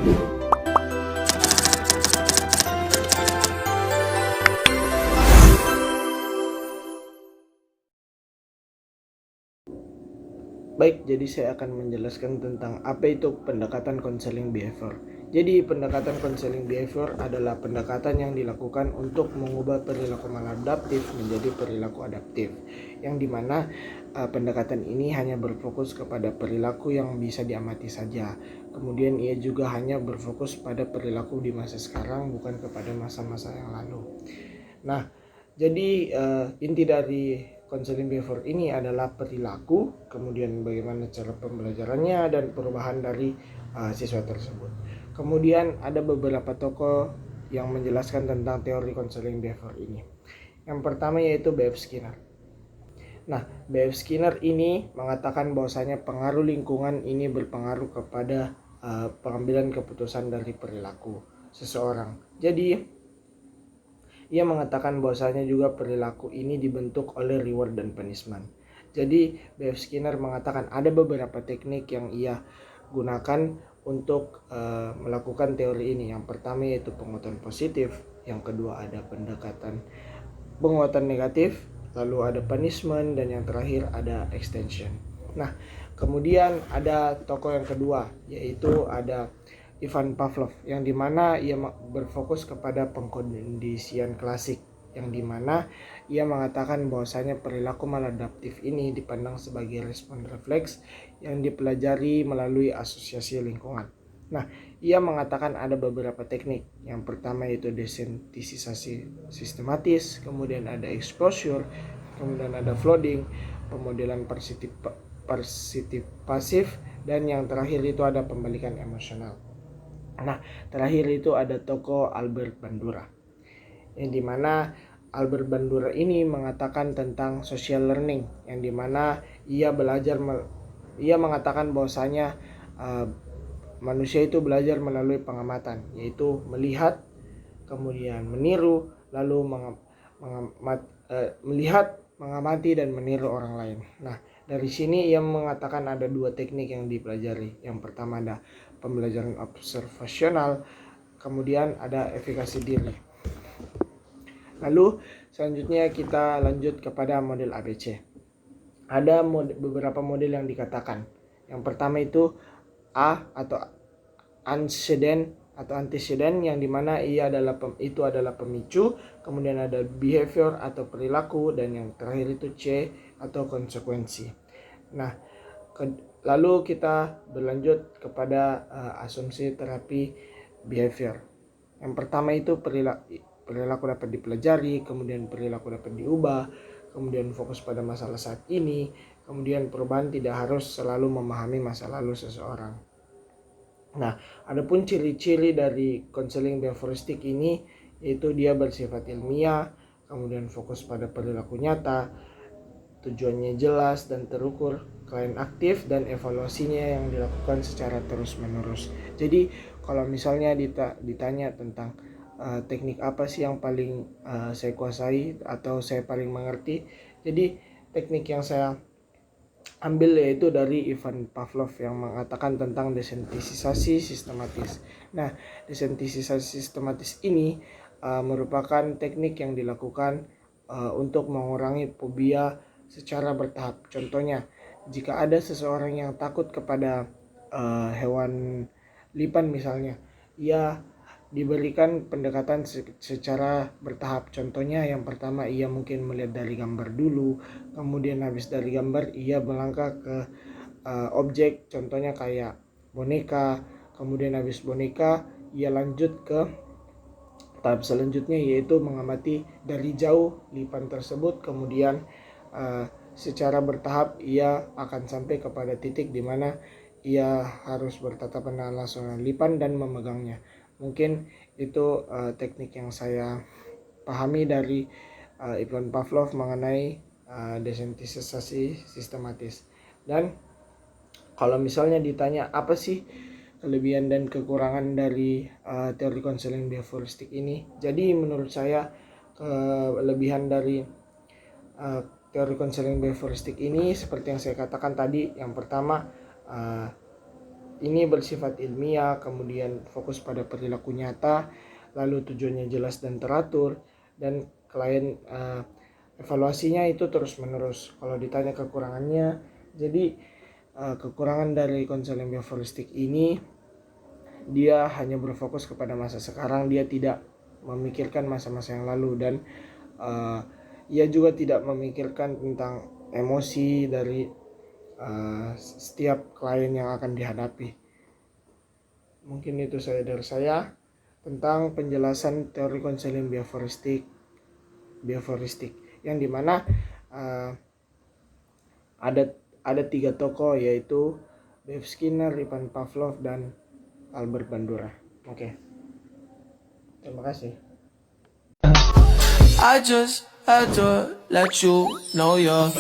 Baik, jadi saya akan menjelaskan tentang apa itu pendekatan konseling behavior. Jadi, pendekatan konseling behavior adalah pendekatan yang dilakukan untuk mengubah perilaku maladaptif menjadi perilaku adaptif. Yang dimana pendekatan ini hanya berfokus kepada perilaku yang bisa diamati saja. Kemudian ia juga hanya berfokus pada perilaku di masa sekarang, bukan kepada masa-masa yang lalu. Nah, jadi inti dari konseling behavior ini adalah perilaku, kemudian bagaimana cara pembelajarannya dan perubahan dari siswa tersebut. Kemudian ada beberapa tokoh yang menjelaskan tentang teori konseling behavior ini. Yang pertama yaitu B.F. Skinner. Nah, B.F. Skinner ini mengatakan bahwasanya pengaruh lingkungan ini berpengaruh kepada pengambilan keputusan dari perilaku seseorang. Jadi ia mengatakan bahwasanya juga perilaku ini dibentuk oleh reward dan punishment. Jadi B.F. Skinner mengatakan ada beberapa teknik yang ia gunakan untuk melakukan teori ini. Yang pertama yaitu penguatan positif, yang kedua ada pendekatan penguatan negatif, lalu ada punishment, dan yang terakhir ada extension. Nah, kemudian ada tokoh yang kedua yaitu ada Ivan Pavlov, yang dimana ia berfokus kepada pengkondisian klasik, yang dimana ia mengatakan bahwasanya perilaku maladaptif ini dipandang sebagai respon refleks yang dipelajari melalui asosiasi lingkungan. Nah, ia mengatakan ada beberapa teknik. Yang pertama yaitu desensitisasi sistematis, kemudian ada exposure, kemudian ada flooding, pemodelan persitif pasif, dan yang terakhir itu ada pembalikan emosional. Nah, terakhir itu ada tokoh Albert Bandura, yang dimana Albert Bandura ini mengatakan tentang social learning, yang dimana ia mengatakan bahwasanya manusia itu belajar melalui pengamatan, yaitu melihat, kemudian meniru, lalu melihat, mengamati, dan meniru orang lain. Nah, dari sini ia mengatakan ada dua teknik yang dipelajari. Yang pertama ada pembelajaran observasional, kemudian ada efikasi diri. Lalu selanjutnya kita lanjut kepada model ABC. Ada beberapa model yang dikatakan. Yang pertama itu A atau antecedent, yang dimana itu adalah pemicu, kemudian ada behavior atau perilaku, dan yang terakhir itu C atau konsekuensi. Nah, lalu kita berlanjut kepada asumsi terapi behavior. Yang pertama itu perilaku dapat dipelajari, kemudian perilaku dapat diubah, kemudian fokus pada masalah saat ini, kemudian perubahan tidak harus selalu memahami masa lalu seseorang. Nah, adapun ciri-ciri dari konseling behavioristik ini yaitu dia bersifat ilmiah, kemudian fokus pada perilaku nyata, tujuannya jelas dan terukur, klien aktif, dan evaluasinya yang dilakukan secara terus-menerus. Jadi, kalau misalnya ditanya tentang teknik apa sih yang paling saya kuasai atau saya paling mengerti, jadi teknik yang saya ambil yaitu dari Ivan Pavlov yang mengatakan tentang desensitisasi sistematis. Nah, desensitisasi sistematis ini merupakan teknik yang dilakukan untuk mengurangi fobia secara bertahap. Contohnya, jika ada seseorang yang takut kepada hewan lipan misalnya, ia diberikan pendekatan secara bertahap. Contohnya yang pertama ia mungkin melihat dari gambar dulu, kemudian habis dari gambar ia melangkah ke objek, contohnya kayak boneka, kemudian habis boneka ia lanjut ke tahap selanjutnya yaitu mengamati dari jauh lipan tersebut, kemudian secara bertahap ia akan sampai kepada titik di mana ia harus bertatapan langsung dengan lipan dan memegangnya. Mungkin itu teknik yang saya pahami dari Ivan Pavlov mengenai desensitisasi sistematis. Dan kalau misalnya ditanya apa sih kelebihan dan kekurangan dari teori konseling behavioristik ini, jadi menurut saya kelebihan dari teori konseling behavioristik ini seperti yang saya katakan tadi, yang pertama ini bersifat ilmiah, kemudian fokus pada perilaku nyata, lalu tujuannya jelas dan teratur, dan klien evaluasinya itu terus-menerus. Kalau ditanya kekurangannya, jadi kekurangan dari konseling behavioristik ini, dia hanya berfokus kepada masa sekarang, dia tidak memikirkan masa-masa yang lalu, dan ia juga tidak memikirkan tentang emosi dari setiap klien yang akan dihadapi. Mungkin itu saja dari saya tentang penjelasan teori konseling behavioristik yang dimana ada 3 tokoh, yaitu Bev Skinner, Ivan Pavlov, dan Albert Bandura. Oke. Terima kasih. I just had to let you know you're